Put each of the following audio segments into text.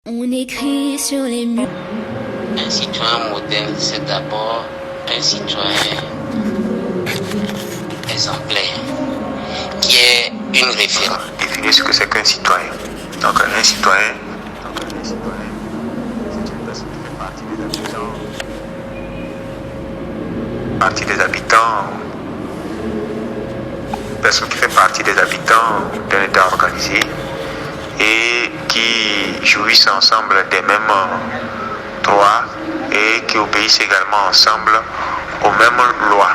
On écrit sur les murs. Un citoyen modèle, c'est d'abord un citoyen exemplaire, qui est une référence. Définir ce que c'est qu'un citoyen. Donc un citoyen, c'est une personne qui fait partie des habitants, personne qui fait partie des habitants d'un État organisé et qui jouissent ensemble des mêmes droits et qui obéissent également ensemble aux mêmes lois.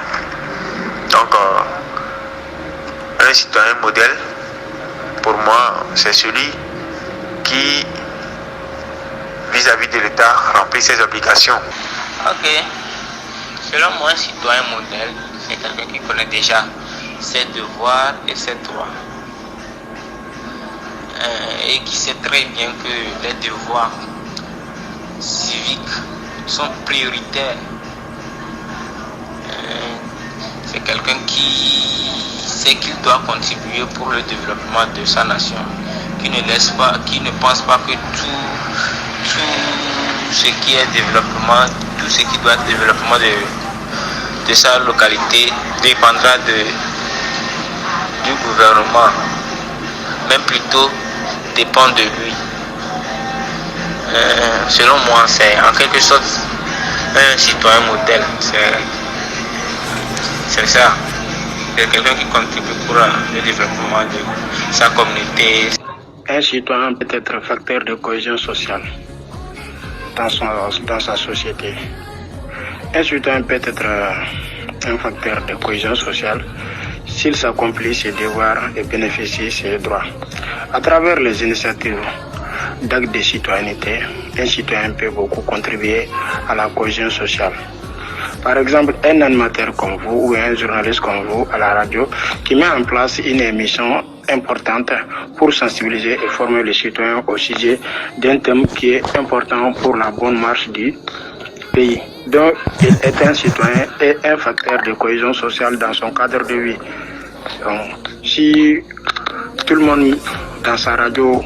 Donc, un citoyen modèle, pour moi, c'est celui qui, vis-à-vis de l'État, remplit ses obligations. Ok. Selon moi, un citoyen modèle, c'est quelqu'un qui connaît déjà ses devoirs et ses droits. Et qui sait très bien que les devoirs civiques sont prioritaires. C'est quelqu'un qui sait qu'il doit contribuer pour le développement de sa nation, qui ne pense pas que tout ce qui est développement, tout ce qui doit être développement de sa localité dépendra du gouvernement, même plutôt dépend de lui. Selon moi, c'est en quelque sorte un citoyen modèle. C'est ça. C'est quelqu'un qui contribue pour le développement de sa communauté. Un citoyen peut être facteur de cohésion sociale dans sa société. Un citoyen peut être un facteur de cohésion sociale s'il s'accomplit ses devoirs et bénéficie ses droits. À travers les initiatives d'actes de citoyenneté, un citoyen peut beaucoup contribuer à la cohésion sociale. Par exemple, un animateur comme vous ou un journaliste comme vous à la radio qui met en place une émission importante pour sensibiliser et former les citoyens au sujet d'un thème qui est important pour la bonne marche du pays. Donc, il est un citoyen et un facteur de cohésion sociale dans son cadre de vie. Donc, si tout le monde dans sa radio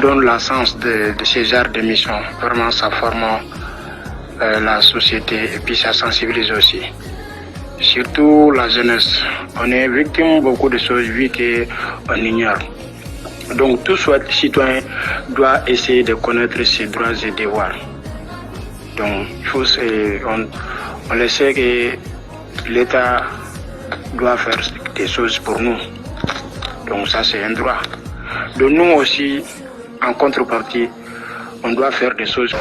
donne le sens de ce genre d'émission, vraiment ça forme la société et puis ça sensibilise aussi. Surtout la jeunesse. On est victime de beaucoup de choses vu qu'on ignore. Donc tout citoyen doit essayer de connaître ses droits et devoirs. Donc on le sait que l'État doit faire des choses pour nous. Donc ça c'est un droit. De nous aussi, en contrepartie, on doit faire des choses.